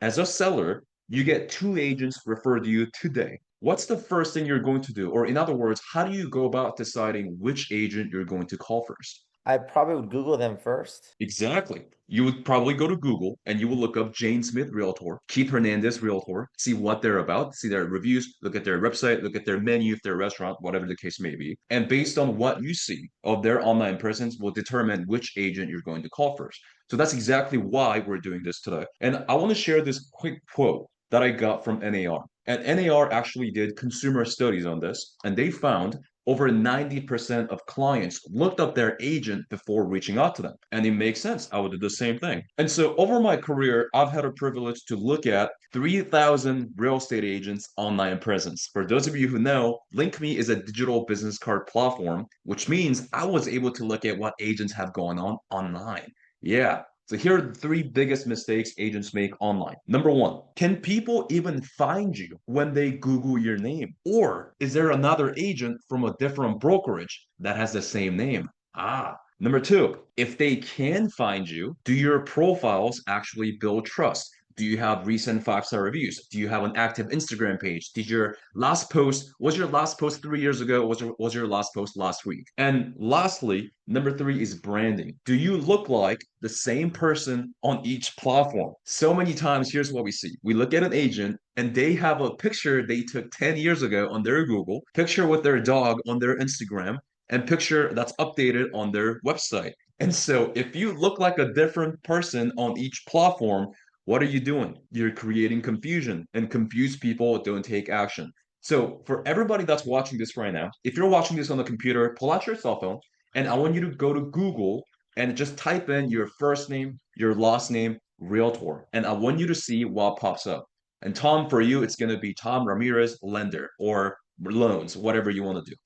As a seller, you get two agents referred to you today. What's the first thing you're going to do? Or in other words, how do you go about deciding which agent you're going to call first? I probably would Google them first. Exactly. You would probably go to Google and you will look up Jane Smith Realtor, Keith Hernandez Realtor, see what they're about, see their reviews, look at their website, look at their menu, if they're a restaurant, whatever the case may be. And based on what you see of their online presence will determine which agent you're going to call first. So that's exactly why we're doing this today. And I want to share this quick quote that I got from NAR. And NAR actually did consumer studies on this, and they found over 90% of clients looked up their agent before reaching out to them. And it makes sense. I would do the same thing. And so over my career, I've had a privilege to look at 3,000 real estate agents' online presence. For those of you who know, LinkMe is a digital business card platform, which means I was able to look at what agents have going on online. Yeah. So here are the three biggest mistakes agents make online. Number one, can people even find you when they Google your name? Or is there another agent from a different brokerage that has the same name? Ah. Number two, if they can find you, do your profiles actually build trust? Do you have recent five-star reviews? Do you have an active Instagram page? Was your last post 3 years ago? Was your last post last week? And lastly, number three is branding. Do you look like the same person on each platform? So many times, here's what we see. We look at an agent and they have a picture they took 10 years ago on their Google, picture with their dog on their Instagram, and picture that's updated on their website. And so if you look like a different person on each platform, what are you doing? You're creating confusion, and confused people don't take action. So for everybody that's watching this right now, if you're watching this on the computer, pull out your cell phone, and I want you to go to Google and just type in your first name, your last name, Realtor, and I want you to see what pops up. And Tom, for you, it's going to be Tom Ramirez Lender or Loans, whatever you want to do.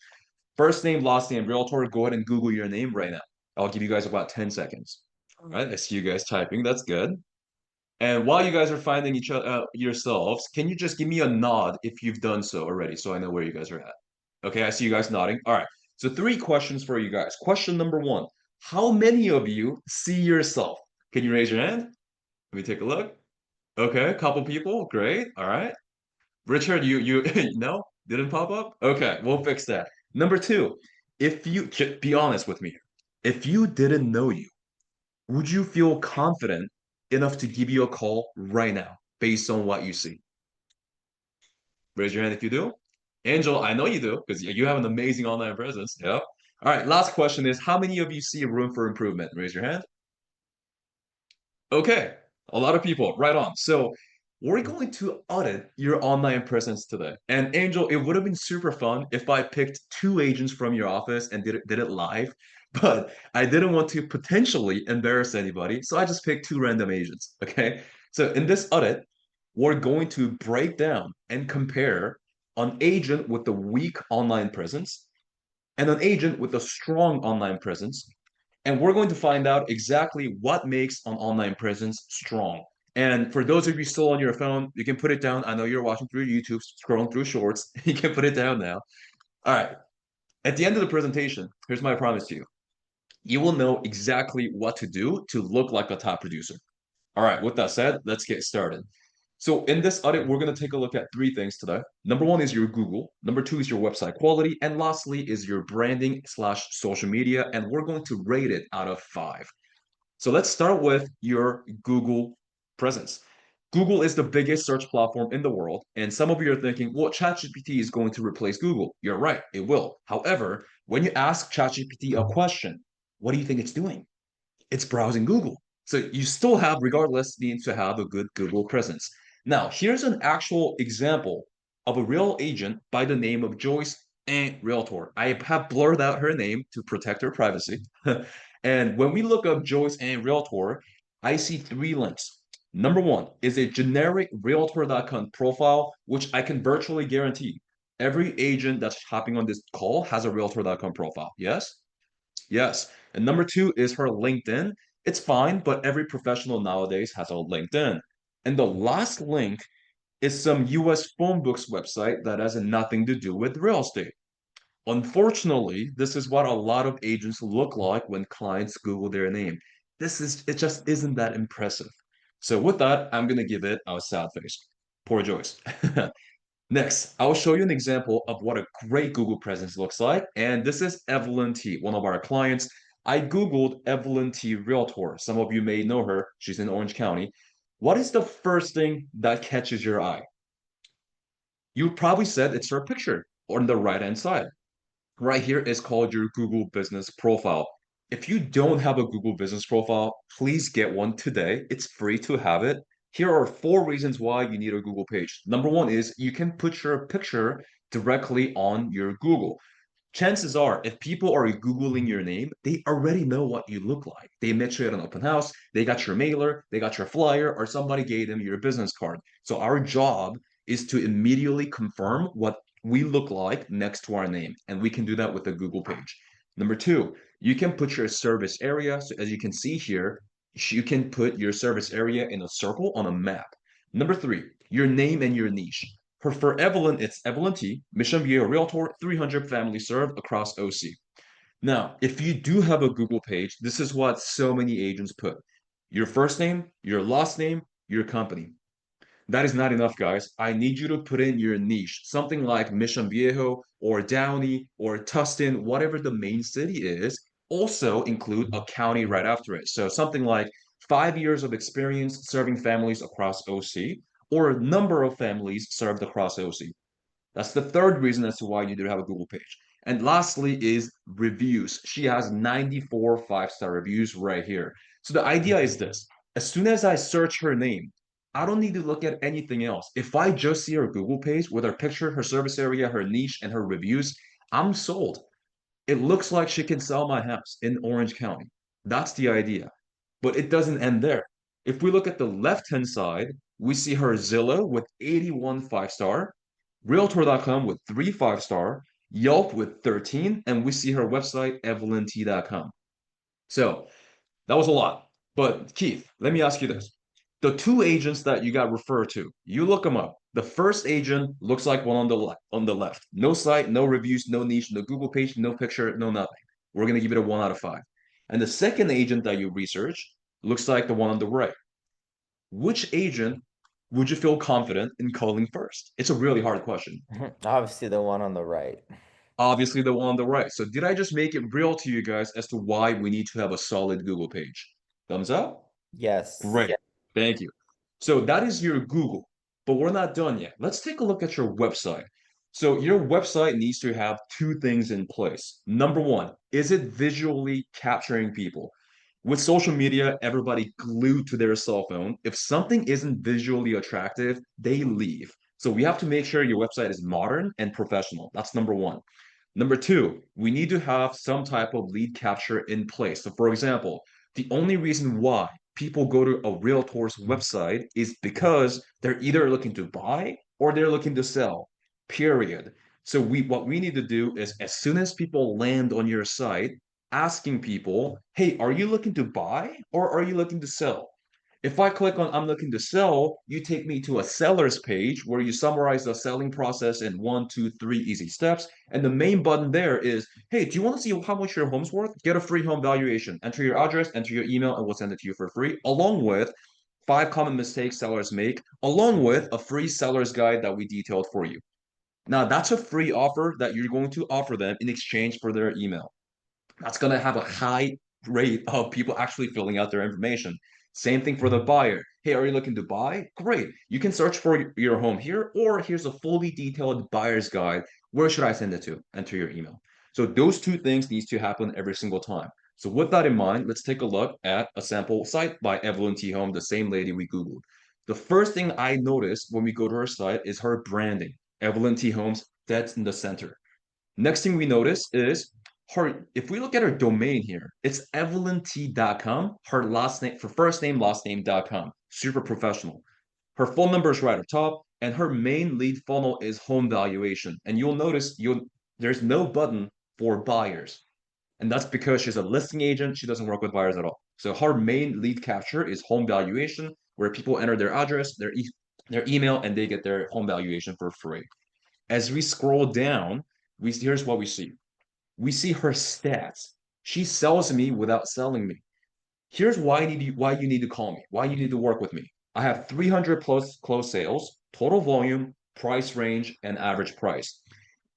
First name, last name, Realtor. Go ahead and Google your name right now. I'll give you guys about 10 seconds. All right, I see you guys typing. That's good. And while you guys are finding each other yourselves, can you just give me a nod if you've done so already so I know where you guys are at? Okay, I see you guys nodding. All right. So three questions for you guys. Question number one. How many of you see yourself? Can you raise your hand? Let me take a look. Okay, a couple people. Great. All right. Richard, you no, didn't pop up? Okay, we'll fix that. Number two, if you be honest with me, if you didn't know you, would you feel confident enough to give you a call right now based on what you see? Raise your hand if you do. Angel, I know you do because you have an amazing online presence. Yeah. All right, last question is how many of you see room for improvement? Raise your hand. Okay, a lot of people. Right on. So we're going to audit your online presence today. And Angel, it would have been super fun if I picked two agents from your office and did it live, but I didn't want to potentially embarrass anybody, so I just picked two random agents. Okay. So in this audit, we're going to break down and compare an agent with a weak online presence and an agent with a strong online presence, and we're going to find out exactly what makes an online presence strong. And for those of you still on your phone, you can put it down. I know you're watching through YouTube, scrolling through shorts. You can put it down now. All right. At the end of the presentation, here's my promise to you. You will know exactly what to do to look like a top producer. All right. With that said, let's get started. So in this audit, we're going to take a look at three things today. Number one is your Google. Number two is your website quality. And lastly is your branding slash social media. And we're going to rate it out of five. So let's start with your Google presence. Google is the biggest search platform in the world. And some of you are thinking, well, ChatGPT is going to replace Google. You're right, it will. However, when you ask ChatGPT a question, what do you think it's doing? It's browsing Google. So you still have, regardless, need to have a good Google presence. Now, here's an actual example of a real agent by the name of Joyce and Realtor. I have blurred out her name to protect her privacy. And when we look up Joyce and Realtor, I see three links. Number one is a generic realtor.com profile, which I can virtually guarantee every agent that's hopping on this call has a realtor.com profile. Yes? Yes. And number two is her LinkedIn. It's fine, but every professional nowadays has a LinkedIn. And the last link is some US phone books website that has nothing to do with real estate. Unfortunately, this is what a lot of agents look like when clients Google their name. It just isn't that impressive. So with that, I'm gonna give it a sad face. Poor Joyce. Next, I'll show you an example of what a great Google presence looks like. And this is Evelyn T, one of our clients. I Googled Evelyn T Realtor. Some of you may know her. She's in Orange County. What is the first thing that catches your eye? You probably said it's her picture on the right-hand side. Right here is called your Google Business Profile. If you don't have a Google Business Profile, please get one today. It's free to have it. Here are four reasons why you need a Google page. Number one is you can put your picture directly on your Google. Chances are, if people are Googling your name, they already know what you look like. They met you at an open house, they got your mailer, they got your flyer, or somebody gave them your business card. So our job is to immediately confirm what we look like next to our name. And we can do that with a Google page. Number two, you can put your service area. So as you can see here, you can put your service area in a circle on a map. Number three, your name and your niche. For Evelyn, it's Evelyn T, Mission Viejo Realtor, 300 families served across OC. Now, if you do have a Google page, this is what so many agents put. Your first name, your last name, your company. That is not enough, guys. I need you to put in your niche, something like Mission Viejo or Downey or Tustin, whatever the main city is. Also include a county right after it. So something like 5 years of experience serving families across OC or a number of families served across OC. That's the third reason as to why you do have a Google page. And lastly is reviews. She has 94 five-star reviews right here. So the idea is this. As soon as I search her name, I don't need to look at anything else. If I just see her Google page with her picture, her service area, her niche, and her reviews, I'm sold. It looks like she can sell my house in Orange County. That's the idea. But it doesn't end there. If we look at the left-hand side, we see her Zillow with 81 five-star, Realtor.com with 3 5-star, Yelp with 13, and we see her website, evelynt.com. So that was a lot. But Keith, let me ask you this. The two agents that you got referred to, you look them up. The first agent looks like one on the left. No site, no reviews, no niche, no Google page, no picture, no nothing. We're gonna give it a 1 out of 5. And the second agent that you research looks like the one on the right. Which agent would you feel confident in calling first? It's a really hard question. Obviously, the one on the right. Obviously, the one on the right. So did I just make it real to you guys as to why we need to have a solid Google page? Thumbs up? Yes. Great. Thank you. So that is your Google, but we're not done yet. Let's take a look at your website. So your website needs to have two things in place. Number one, is it visually capturing people? With social media, everybody glued to their cell phone. If something isn't visually attractive, they leave. So we have to make sure your website is modern and professional. That's number one. Number two, we need to have some type of lead capture in place. So, for example, the only reason why people go to a realtor's website is because they're either looking to buy or they're looking to sell, period. So, what we need to do is as soon as people land on your site, asking people, hey, are you looking to buy or are you looking to sell? If I click on I'm looking to sell, you take me to a seller's page where you summarize the selling process in 1, 2, 3 easy steps. And the main button there is, hey, do you want to see how much your home's worth? Get a free home valuation. Enter your address, enter your email, and we'll send it to you for free, along with 5 common mistakes sellers make, along with a free seller's guide that we detailed for you. Now, that's a free offer that you're going to offer them in exchange for their email. That's going to have a high rate of people actually filling out their information. Same thing for the buyer. Hey, are you looking to buy? Great. You can search for your home here, or here's a fully detailed buyer's guide. Where should I send it to? Enter your email. So those two things needs to happen every single time. So with that in mind, let's take a look at a sample site by Evelyn T. Home, the same lady we Googled. The first thing I noticed when we go to her site is her branding. Evelyn T. Homes, that's in the center. Next thing we notice is her, if we look at her domain here, it's evelynt.com, her last name, for first name, last name.com. Super professional. Her phone number is right up top, and her main lead funnel is home valuation. And you'll notice there's no button for buyers. And that's because she's a listing agent. She doesn't work with buyers at all. So her main lead capture is home valuation, where people enter their address, their email, and they get their home valuation for free. As we scroll down, here's what we see. We see her stats. She sells me without selling me. Here's why you need to call me, why you need to work with me. I have 300 plus closed sales, total volume, price range, and average price.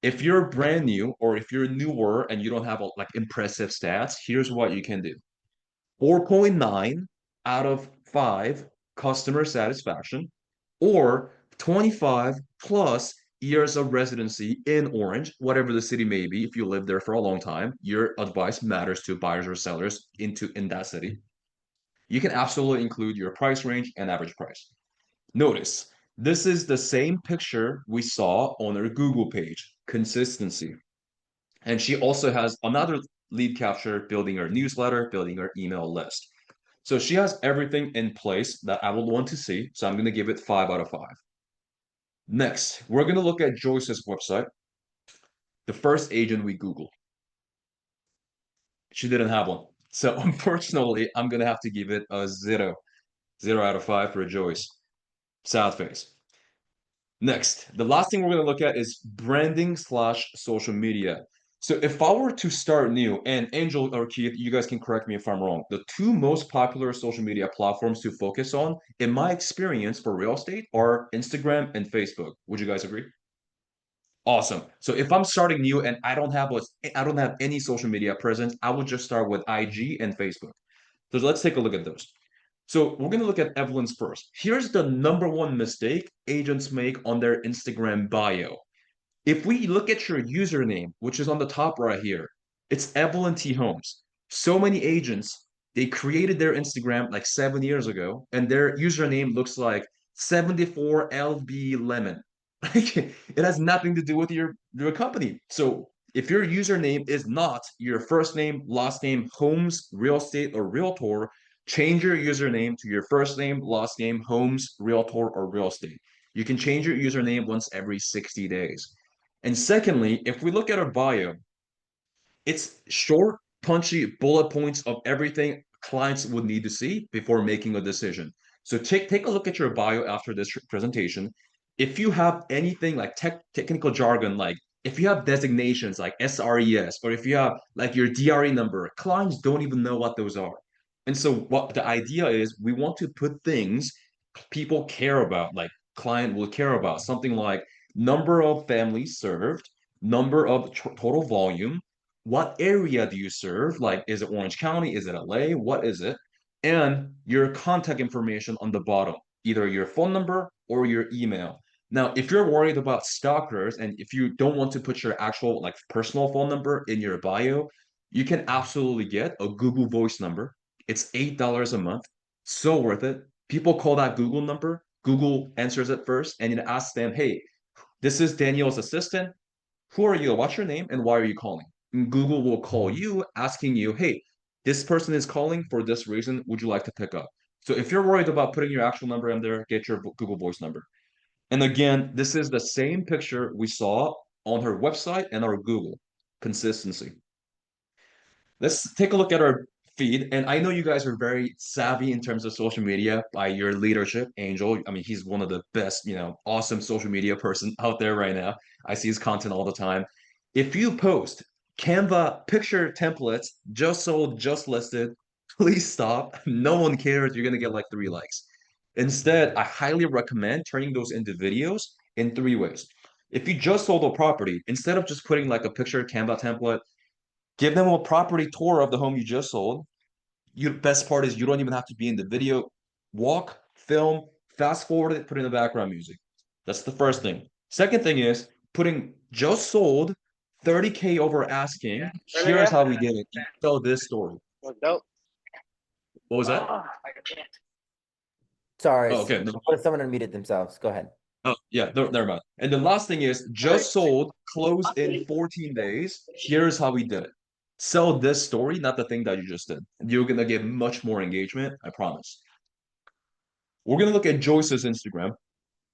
If you're brand new or if you're newer and you don't have like impressive stats, here's what you can do. 4.9 out of 5 customer satisfaction, or 25 plus years of residency in Orange, whatever the city may be. If you live there for a long time, your advice matters to buyers or sellers in that city. You can absolutely include your price range and average price. Notice, this is the same picture we saw on her Google page, consistency. And she also has another lead capture, building her newsletter, building her email list. So she has everything in place that I would want to see. So I'm going to give it 5 out of 5. Next, we're going to look at Joyce's website, the first agent we Googled. She didn't have one. So unfortunately, I'm going to have to give it a 0 out of 5 for Joyce. Sad face. Next, the last thing we're going to look at is branding slash social media. So if I were to start new, and Angel or Keith, you guys can correct me if I'm wrong, the two most popular social media platforms to focus on, in my experience for real estate, are Instagram and Facebook. Would you guys agree? Awesome. So if I'm starting new and I don't have any social media presence, I would just start with IG and Facebook. So let's take a look at those. So we're going to look at Evelyn's first. Here's the number one mistake agents make on their Instagram bio. If we look at your username, which is on the top right here, it's Evelyn T. Holmes. So many agents, they created their Instagram like 7 years ago, and their username looks like 74 LB Lemon. Like, it has nothing to do with your company. So if your username is not your first name, last name, Holmes, real estate, or realtor, change your username to your first name, last name, Holmes, realtor, or real estate. You can change your username once every 60 days. And secondly, if we look at our bio, it's short, punchy bullet points of everything clients would need to see before making a decision. So take a look at your bio after this presentation. If you have anything like technical jargon, like if you have designations like SRES, or if you have like your DRE number, clients don't even know what those are. And so what the idea is, we want to put things people care about, like client will care about, something like number of families served, number of total volume, what area do you serve? Like, is it Orange County? Is it LA? What is it? And your contact information on the bottom, either your phone number or your email. Now, if you're worried about stalkers and if you don't want to put your actual like personal phone number in your bio, you can absolutely get a Google Voice number. It's $8 a month. So worth it. People call that Google number. Google answers it first and it asks them, hey, this is Daniel's assistant. Who are you? What's your name? And why are you calling? And Google will call you asking you, hey, this person is calling for this reason. Would you like to pick up? So if you're worried about putting your actual number in there, get your Google Voice number. And again, this is the same picture we saw on her website and our Google. Consistency. Let's take a look at our feed. And I know you guys are very savvy in terms of social media by your leadership, Angel. I mean, he's one of the best, awesome social media person out there right now. I see his content all the time. If you post Canva picture templates, just sold, just listed, please stop. No one cares. You're gonna get like 3 likes. Instead, I highly recommend turning those into videos in 3 ways. If you just sold a property, instead of just putting like a picture Canva template, give them a property tour of the home you just sold. You best part is you don't even have to be in the video. Walk, film, fast forward it, put in the background music. That's the first thing. Second thing is putting just sold 30K over asking. Here's how we did it. You tell this story. Nope. What was that? Sorry, Oh, okay. No. someone unmuted themselves. Go ahead. Oh, yeah, never mind. And the last thing is just sold, closed in 14 days. Here's how we did it. Sell this story, not the thing that you just did. You're gonna get much more engagement, I promise. We're gonna look at Joyce's Instagram,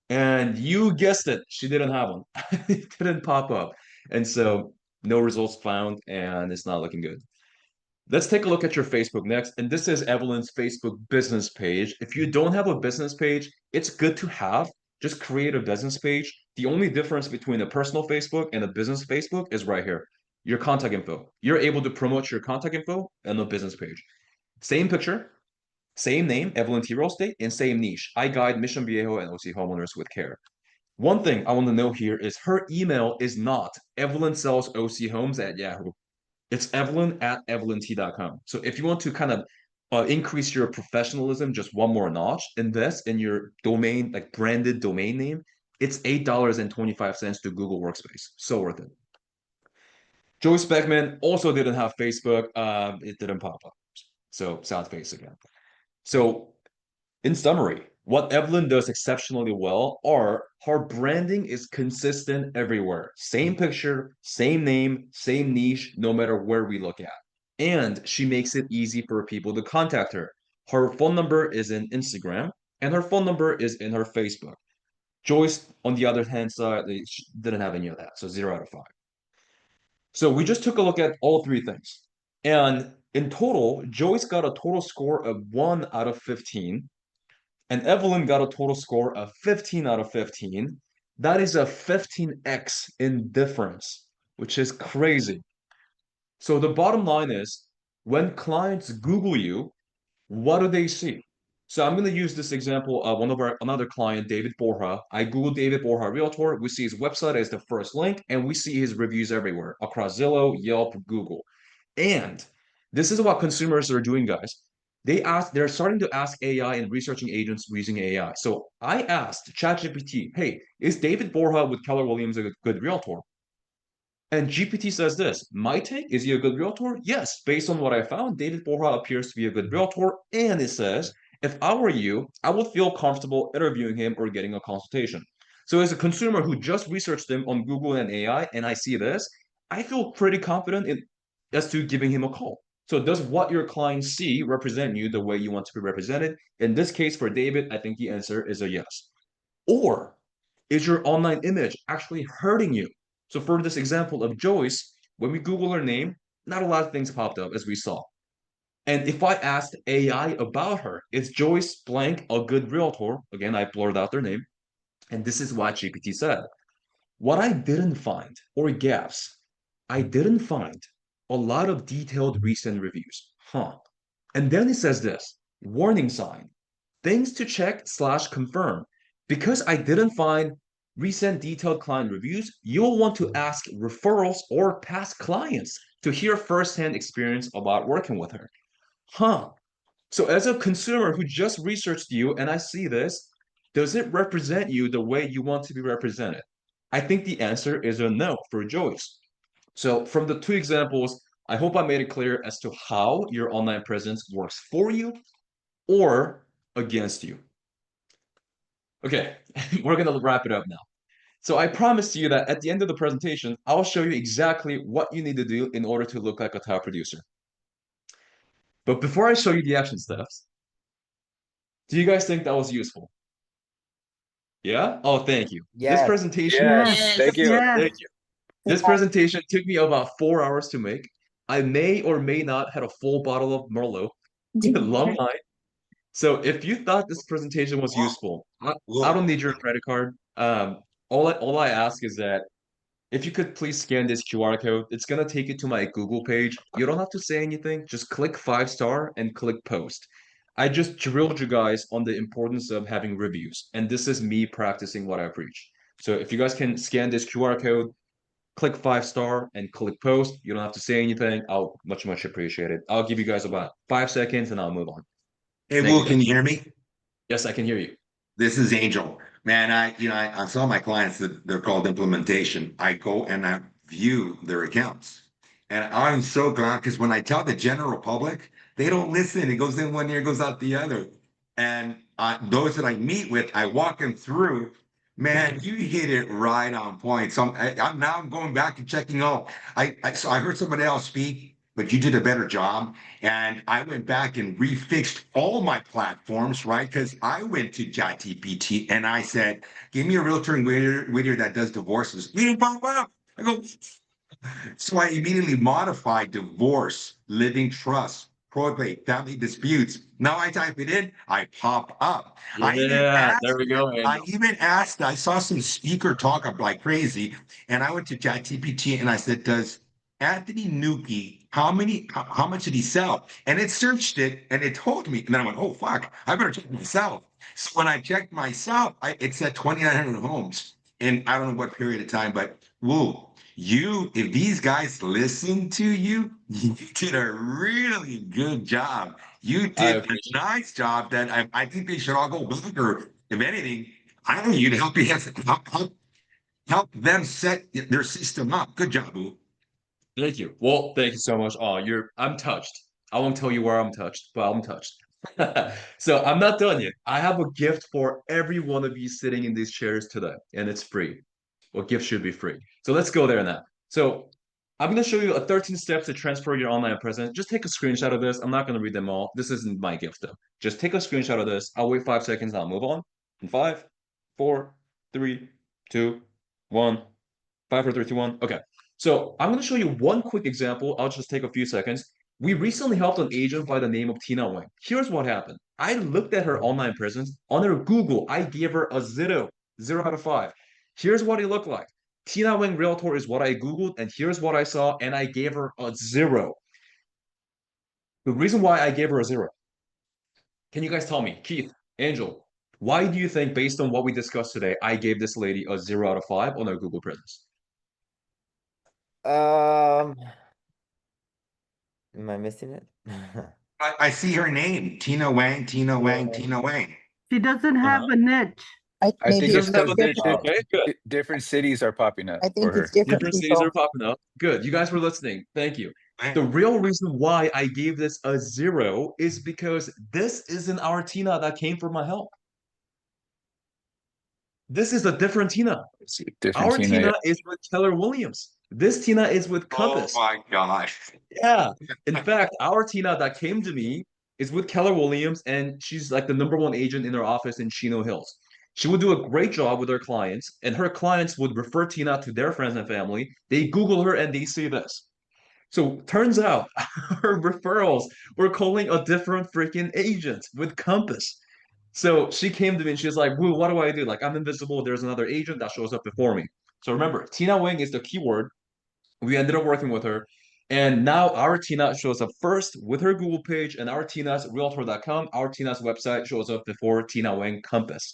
and you guessed it, she didn't have one. It didn't pop up. And so no results found, and it's not looking good. Let's take a look at your Facebook next. And this is Evelyn's Facebook business page. If you don't have a business page, it's good to have. Just create a business page. The only difference between a personal Facebook and a business Facebook is right here. Your contact info. You're able to promote your contact info and a business page. Same picture, Same name, Evelyn T. Real Estate, and same niche. I guide Mission Viejo and OC homeowners with care. One thing I want to know here is her email is not Evelyn sells OC homes at Yahoo. It's Evelyn at evelynt.com. So if you want to kind of increase your professionalism just one more notch, invest in your domain, like branded domain name. It's $8.25 to Google Workspace. So worth it. Joey Speckman also didn't have Facebook. It didn't pop up. So sad face again. So in summary, what Evelyn does exceptionally well are her branding is consistent everywhere. Same picture, same name, same niche, no matter where we look at. And she makes it easy for people to contact her. Her phone number is in Instagram, and her phone number is in her Facebook. Joyce, on the other hand side, she didn't have any of that, so 0 out of 5. So we just took a look at all three things. And in total, Joyce got a total score of 1 out of 15, and Evelyn got a total score of 15 out of 15. That is a 15x in difference, which is crazy. So the bottom line is when clients Google you, what do they see? So I'm going to use this example of one of our another client, David Borja. I Google David Borja Realtor. We see his website as the first link, and we see his reviews everywhere across Zillow, Yelp, Google. And this is what consumers are doing, guys. They're starting to ask AI and researching agents using AI. So I asked ChatGPT, hey, is David Borja with Keller Williams a good realtor? And GPT says this, my take, is he a good realtor? Yes, based on what I found, David Borja appears to be a good realtor. And it says, if I were you, I would feel comfortable interviewing him or getting a consultation. So as a consumer who just researched him on Google and AI, and I see this, I feel pretty confident as to giving him a call. So does what your clients see represent you the way you want to be represented? In this case, for David, I think the answer is a yes. Or is your online image actually hurting you? So for this example of Joyce, when we Google her name, not a lot of things popped up as we saw. And if I asked AI about her, is Joyce blank a good realtor? Again, I blurred out their name. And this is what GPT said. What I didn't find, or gaps, I didn't find a lot of detailed recent reviews. Huh. And then it says this, warning sign, things to check slash confirm. Because I didn't find recent detailed client reviews, you'll want to ask referrals or past clients to hear firsthand experience about working with her. Huh. So as a consumer who just researched you and I see this, does it represent you the way you want to be represented? I think the answer is a no for Joyce. So from the two examples, I hope I made it clear as to how your online presence works for you or against you. Okay, we're gonna wrap it up now. So I promised you that at the end of the presentation, I'll show you exactly what you need to do in order to look like a top producer. But before I show you the action steps, do you guys think that was useful? Yeah? Oh, thank you. This Yes. presentation, Yes, thank Yes. you. thank you. This presentation took me about 4 hours to make. I may or may not had a full bottle of Merlot. Long line. So if you thought this presentation was Whoa, useful, I don't whoa. need your credit card. All I ask is that if you could please scan this QR code, it's gonna take you to my Google page. You don't have to say anything, just click 5 star and click post. I just drilled you guys on the importance of having reviews, and this is me practicing what I preach. So if you guys can scan this QR code, click 5 star and click post. You don't have to say anything. I'll much appreciate it. I'll give you guys about 5 seconds and I'll move on. Hey, Thank you, Will, can guys. you hear me? Yes, I can hear you. This is Angel. Man, I saw my clients that they're called implementation. I go and I view their accounts. And I'm so glad because when I tell the general public, they don't listen. It goes in one ear, goes out the other. And those that I meet with, I walk them through. Man, you hit it right on point. So I'm going back and checking. Oh, so I heard somebody else speak, but you did a better job. And I went back and refixed all my platforms, right? Because I went to ChatGPT and I said, give me a realtor in Whittier that does divorces. We didn't pop up. I go, so I immediately modified divorce, living trust, probate, family disputes. Now I type it in, I pop up. Yeah, there we go, I Angel. even asked, I saw some speaker talk up like crazy, and I went to ChatGPT and I said, does Anthony Nuki how much did he sell? And it searched it and it told me. And then I went, oh fuck, I better check myself. So when I checked myself, it said 2,900 homes in I don't know what period of time, but whoa, if these guys listen to you, you did a really good job. You I did a appreciate nice job that I think they should all go back, or if anything, I need you to help you help them set their system up. Good job, Boo. it. Thank you. Well, thank you so much. Oh, I'm touched. I won't tell you where I'm touched, but I'm touched. So I'm not done yet. I have a gift for every one of you sitting in these chairs today, and it's free. Well, gift should be free. So let's go there now. So I'm going to show you a 13 steps to transfer your online presence. Just take a screenshot of this. I'm not going to read them all. This isn't my gift, though. Just take a screenshot of this. I'll wait 5 seconds. I'll move on. In five, four, three, two, one. 5, 4, 3, 2, 1. Okay. So I'm going to show you one quick example. I'll just take a few seconds. We recently helped an agent by the name of Tina Wang. Here's what happened. I looked at her online presence. On her Google, I gave her a 0 out of 5. Here's what it looked like. Tina Wang Realtor is what I Googled, and here's what I saw, and I gave her a 0. The reason why I gave her a 0, can you guys tell me, Keith, Angel, why do you think, based on what we discussed today, I gave this lady a 0 out of 5 on her Google presence? Am I missing it? I see her name, Tina Wang, Tina Wang, Tina Wang. She doesn't have Uh-huh. a niche. I She think Maybe it's doesn't have because a niche. different. Okay, good. different cities are popping up I for think it's her. different Different cities are people. popping up. Good. You guys were listening. Thank you. The real reason why I gave this a 0 is because this isn't our Tina that came for my help. This is a different Tina. It's a different Our Tina. Tina is with Keller Williams. This Tina is with Oh Compass. my gosh. Yeah. In fact, our Tina that came to me is with Keller Williams, and she's like the #1 agent in her office in Chino Hills. She would do a great job with her clients, and her clients would refer Tina to their friends and family. They Google her and they see this. So turns out her referrals were calling a different freaking agent with Compass. So she came to me and she's like, Woo, what do I do? Like, I'm invisible. There's another agent that shows up before me. So remember, Tina Wing is the keyword. We ended up working with her. And now our Tina shows up first with her Google page, and our Tina's Realtor.com, our Tina's website shows up before Tina Wing Compass.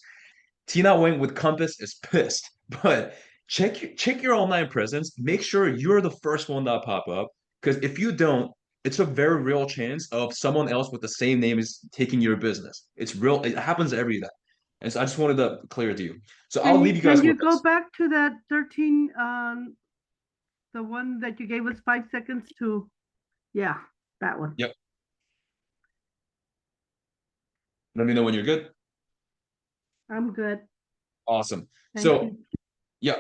Tina Wing with Compass is pissed, but check your online presence. Make sure you're the first one that pop up, because if you don't, it's a very real chance of someone else with the same name is taking your business. It's real. It happens every day. And so I just wanted to clear it to you. So I'll leave you guys Can you with go this. back to that 13, the one that you gave us 5 seconds to? Yeah, that one. Yep. Let me know when you're good. I'm good. Awesome. Thank So you. yeah,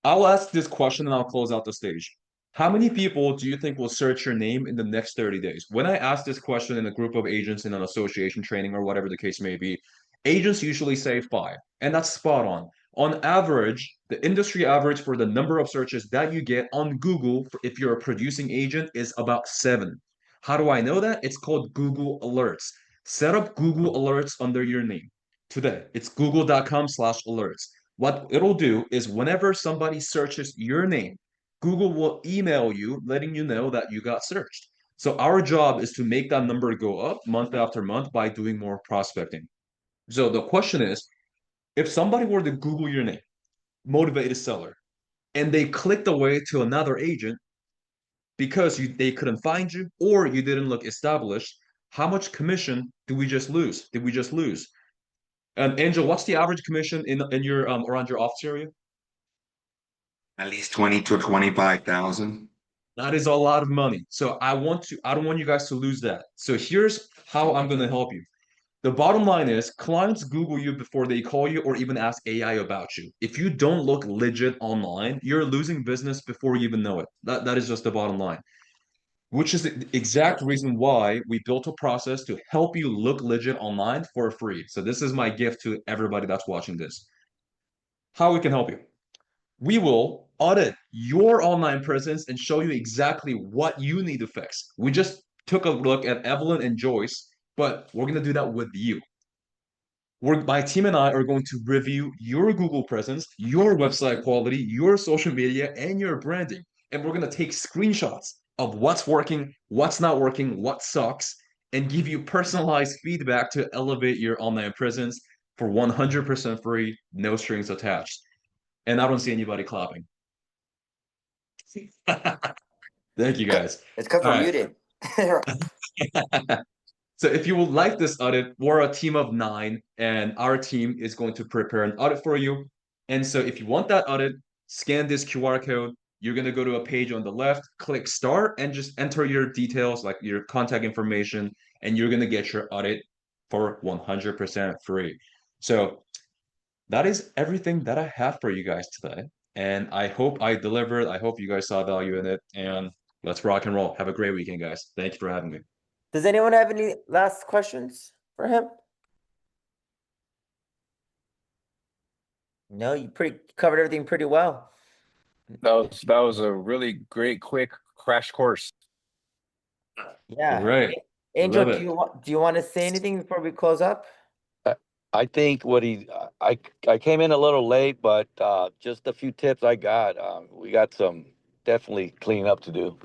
I'll ask this question and I'll close out the stage. How many people do you think will search your name in the next 30 days? When I ask this question in a group of agents in an association training or whatever the case may be, agents usually say 5, and that's spot on. On average, the industry average for the number of searches that you get on Google, if you're a producing agent, is about 7. How do I know that? It's called Google Alerts. Set up Google Alerts under your name today. It's google.com/alerts. What it'll do is whenever somebody searches your name, Google will email you letting you know that you got searched. So our job is to make that number go up month after month by doing more prospecting. So the question is, if somebody were to Google your name, motivated seller, and they clicked away to another agent because they couldn't find you or you didn't look established, how much commission do we just lose? Did we just lose? Angel, what's the average commission in your around your office area? At least 20 to 25,000. That is a lot of money. So I don't want you guys to lose that. So here's how I'm going to help you. The bottom line is clients Google you before they call you or even ask AI about you. If you don't look legit online, you're losing business before you even know it. That is just the bottom line, which is the exact reason why we built a process to help you look legit online for free. So this is my gift to everybody that's watching this. How we can help you. We will audit your online presence and show you exactly what you need to fix. We just took a look at Evelyn and Joyce, but we're going to do that with you. My team and I are going to review your Google presence, your website quality, your social media, and your branding. And we're going to take screenshots of what's working, what's not working, what sucks, and give you personalized feedback to elevate your online presence for 100% free, no strings attached. And I don't see anybody clapping. Thank you guys. It's because All we're right. muted. So if you would like this audit, we're a team of 9, and our team is going to prepare an audit for you. And so if you want that audit, scan this QR code. You're going to go to a page on the left, click start, and just enter your details, like your contact information, and you're going to get your audit for 100% free. So that is everything that I have for you guys today. And I hope I delivered. I hope you guys saw value in it. And let's rock and roll. Have a great weekend, guys. Thank you for having me. Does anyone have any last questions for him? No, you pretty covered everything pretty well. That was a really great, quick crash course. Yeah. Right. Angel, Love do you want to say anything before we close up? I think I came in a little late, but just a few tips I got. We got some definitely cleaning up to do.